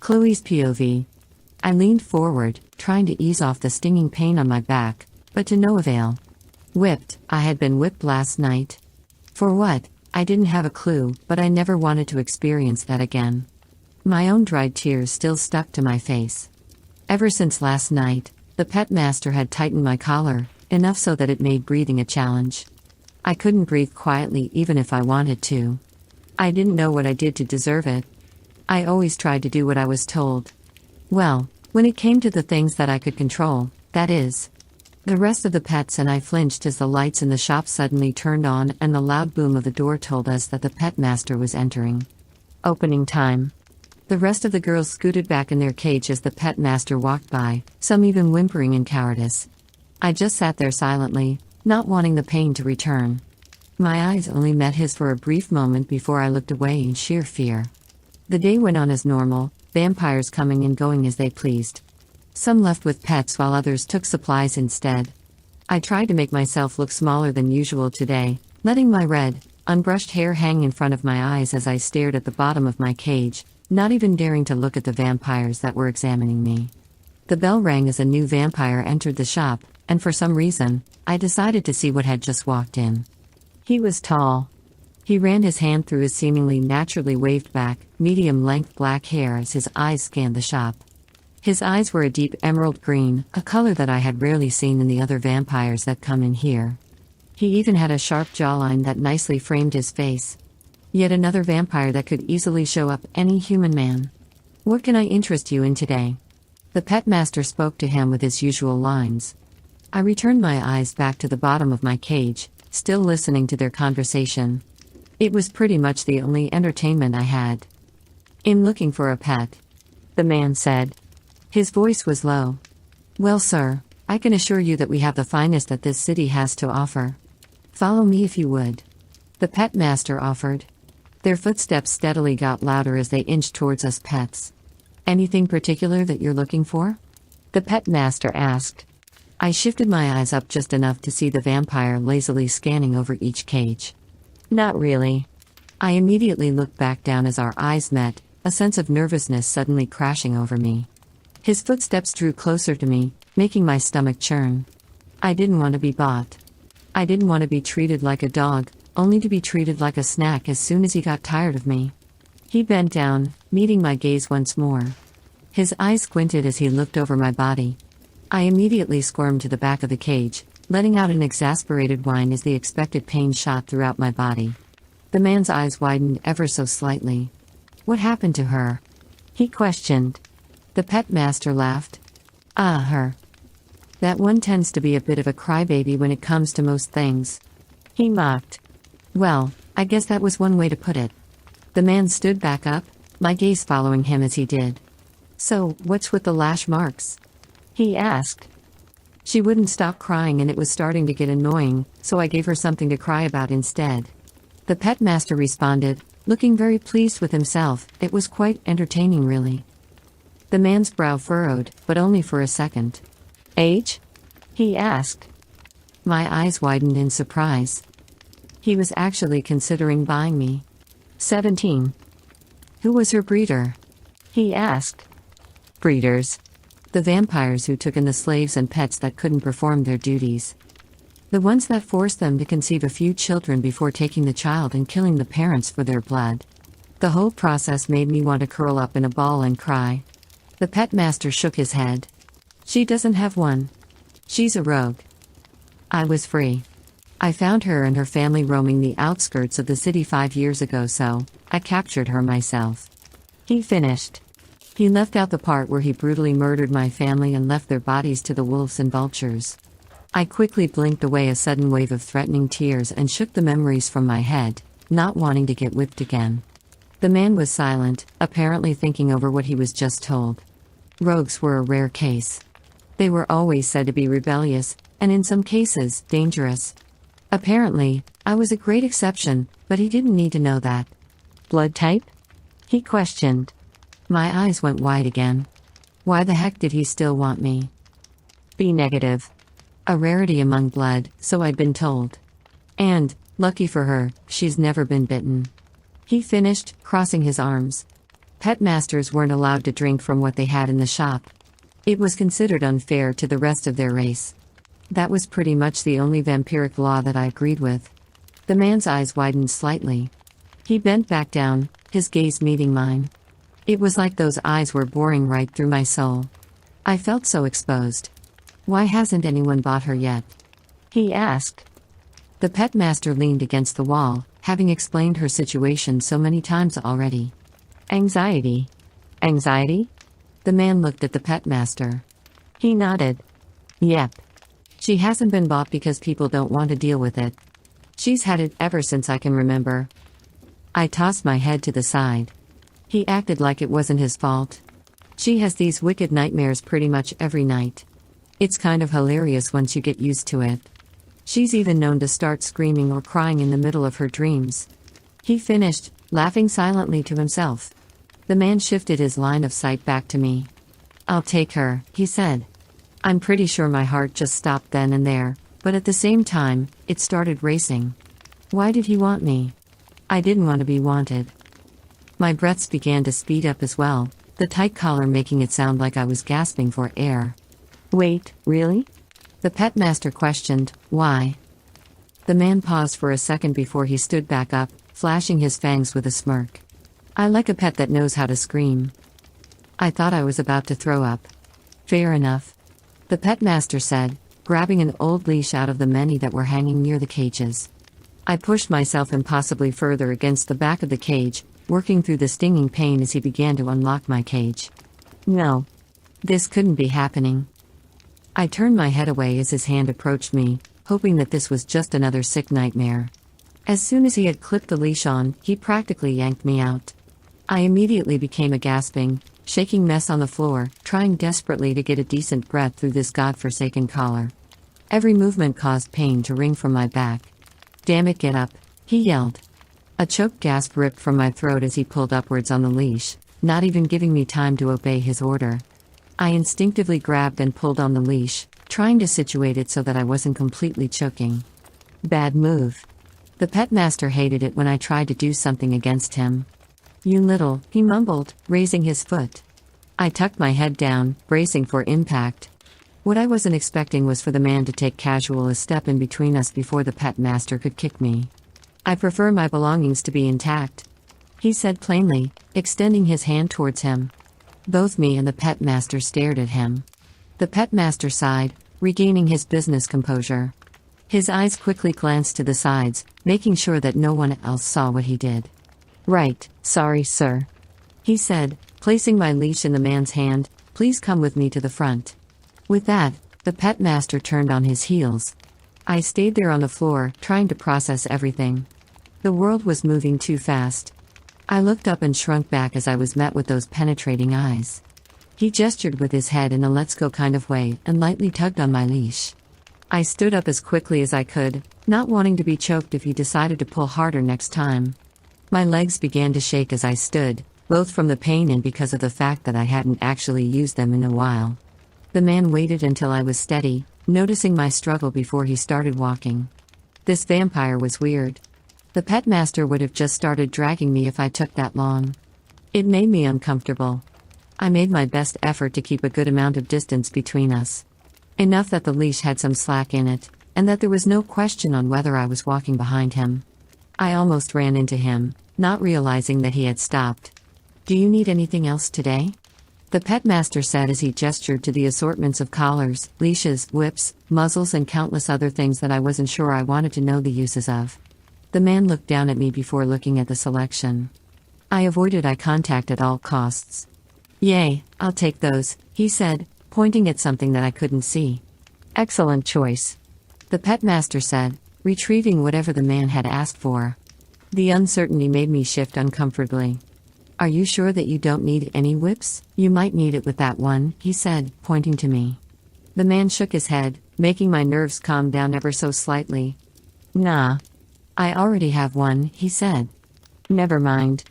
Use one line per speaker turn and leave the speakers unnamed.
Chloe's POV. I leaned forward, trying to ease off the stinging pain on my back, but to no avail. Whipped, I had been whipped last night. For what? I didn't have a clue, but I never wanted to experience that again. My own dried tears still stuck to my face. Ever since last night, the pet master had tightened my collar, enough so that it made breathing a challenge. I couldn't breathe quietly even if I wanted to. I didn't know what I did to deserve it. I always tried to do what I was told. Well, when it came to the things that I could control, that is. The rest of the pets and I flinched as the lights in the shop suddenly turned on and the loud boom of the door told us that the pet master was entering. Opening time. The rest of the girls scooted back in their cage as the pet master walked by, some even whimpering in cowardice. I just sat there silently, not wanting the pain to return. My eyes only met his for a brief moment before I looked away in sheer fear. The day went on as normal, vampires coming and going as they pleased. Some left with pets while others took supplies instead. I tried to make myself look smaller than usual today, letting my red, unbrushed hair hang in front of my eyes as I stared at the bottom of my cage, not even daring to look at the vampires that were examining me. The bell rang as a new vampire entered the shop, and for some reason, I decided to see what had just walked in. He was tall. He ran his hand through his seemingly naturally waved back, medium-length black hair as his eyes scanned the shop. His eyes were a deep emerald green, a color that I had rarely seen in the other vampires that come in here. He even had a sharp jawline that nicely framed his face. Yet another vampire that could easily show up any human man. "What can I interest you in today?" The pet master spoke to him with his usual lines. I returned my eyes back to the bottom of my cage, still listening to their conversation. It was pretty much the only entertainment I had. "In looking for a pet," the man said. His voice was low. "Well, sir, I can assure you that we have the finest that this city has to offer. Follow me if you would," the pet master offered. Their footsteps steadily got louder as they inched towards us pets. "Anything particular that you're looking for?" the pet master asked. I shifted my eyes up just enough to see the vampire lazily scanning over each cage. "Not really." I immediately looked back down as our eyes met, a sense of nervousness suddenly crashing over me. His footsteps drew closer to me, making my stomach churn. I didn't want to be bought. I didn't want to be treated like a dog, only to be treated like a snack as soon as he got tired of me. He bent down, meeting my gaze once more. His eyes squinted as he looked over my body. I immediately squirmed to the back of the cage, letting out an exasperated whine as the expected pain shot throughout my body. The man's eyes widened ever so slightly. "What happened to her?" he questioned. The pet master laughed. "Ah, her. That one tends to be a bit of a crybaby when it comes to most things," he mocked. "Well, I guess that was one way to put it." The man stood back up, my gaze following him as he did. "So, what's with the lash marks?" he asked. She wouldn't stop crying and it was starting to get annoying, so I gave her something to cry about instead. The pet master responded, looking very pleased with himself. It was quite entertaining, really. The man's brow furrowed, but only for a second. "Age?" he asked. My eyes widened in surprise. He was actually considering buying me. 17. "Who was her breeder?" he asked. "Breeders. The vampires who took in the slaves and pets that couldn't perform their duties. The ones that forced them to conceive a few children before taking the child and killing the parents for their blood. The whole process made me want to curl up in a ball and cry." The pet master shook his head. "She doesn't have one. She's a rogue." I was free. I found her and her family roaming the outskirts of the city 5 years ago, so I captured her myself. He finished. He left out the part where he brutally murdered my family and left their bodies to the wolves and vultures. I quickly blinked away a sudden wave of threatening tears and shook the memories from my head, not wanting to get whipped again. The man was silent, apparently thinking over what he was just told. Rogues were a rare case. They were always said to be rebellious, and in some cases, dangerous. Apparently, I was a great exception, but he didn't need to know that. "Blood type?" he questioned. My eyes went wide again. Why the heck did he still want me? "B negative. A rarity among blood, so I'd been told. And, lucky for her, she's never been bitten." He finished, crossing his arms. Pet masters weren't allowed to drink from what they had in the shop. It was considered unfair to the rest of their race. That was pretty much the only vampiric law that I agreed with. The man's eyes widened slightly. He bent back down, his gaze meeting mine. It was like those eyes were boring right through my soul. I felt so exposed. "Why hasn't anyone bought her yet?" he asked. The pet master leaned against the wall, having explained her situation so many times already. "Anxiety." "Anxiety?" The man looked at the pet master. He nodded. "Yep. She hasn't been bought because people don't want to deal with it. She's had it ever since I can remember." I tossed my head to the side. He acted like it wasn't his fault. "She has these wicked nightmares pretty much every night. It's kind of hilarious once you get used to it. She's even known to start screaming or crying in the middle of her dreams." He finished, laughing silently to himself. The man shifted his line of sight back to me. "I'll take her," he said. I'm pretty sure my heart just stopped then and there, but at the same time, it started racing. Why did he want me? I didn't want to be wanted. My breaths began to speed up as well, the tight collar making it sound like I was gasping for air. "Wait, really?" The pet master questioned. "Why?" The man paused for a second before he stood back up, flashing his fangs with a smirk. "I like a pet that knows how to scream." I thought I was about to throw up. "Fair enough," the pet master said, grabbing an old leash out of the many that were hanging near the cages. I pushed myself impossibly further against the back of the cage, working through the stinging pain as he began to unlock my cage. No. This couldn't be happening. I turned my head away as his hand approached me, hoping that this was just another sick nightmare. As soon as he had clipped the leash on, he practically yanked me out. I immediately became a gasping, shaking mess on the floor, trying desperately to get a decent breath through this godforsaken collar. Every movement caused pain to ring from my back. "Damn it, get up," he yelled. A choked gasp ripped from my throat as he pulled upwards on the leash, not even giving me time to obey his order. I instinctively grabbed and pulled on the leash, trying to situate it so that I wasn't completely choking. Bad move. The pet master hated it when I tried to do something against him. "You little," he mumbled, raising his foot. I tucked my head down, bracing for impact. What I wasn't expecting was for the man to take casual a step in between us before the pet master could kick me. "I prefer my belongings to be intact," he said plainly, extending his hand towards him. Both me and the pet master stared at him. The pet master sighed, regaining his business composure. His eyes quickly glanced to the sides, making sure that no one else saw what he did. "Right, sorry, sir," he said, placing my leash in the man's hand. "Please come with me to the front." With that, the pet master turned on his heels. I stayed there on the floor, trying to process everything. The world was moving too fast. I looked up and shrunk back as I was met with those penetrating eyes. He gestured with his head in a let's go kind of way and lightly tugged on my leash. I stood up as quickly as I could, not wanting to be choked if he decided to pull harder next time. My legs began to shake as I stood, both from the pain and because of the fact that I hadn't actually used them in a while. The man waited until I was steady, noticing my struggle before he started walking. This vampire was weird. The pet master would have just started dragging me if I took that long. It made me uncomfortable. I made my best effort to keep a good amount of distance between us. Enough that the leash had some slack in it, and that there was no question on whether I was walking behind him. I almost ran into him, not realizing that he had stopped. "Do you need anything else today?" the pet master said as he gestured to the assortments of collars, leashes, whips, muzzles and countless other things that I wasn't sure I wanted to know the uses of. The man looked down at me before looking at the selection. I avoided eye contact at all costs. "Yay, I'll take those," he said, pointing at something that I couldn't see. "Excellent choice," the pet master said, retrieving whatever the man had asked for. The uncertainty made me shift uncomfortably. "Are you sure that you don't need any whips? You might need it with that one," he said, pointing to me. The man shook his head, making my nerves calm down ever so slightly. "Nah. I already have one," he said. "Never mind.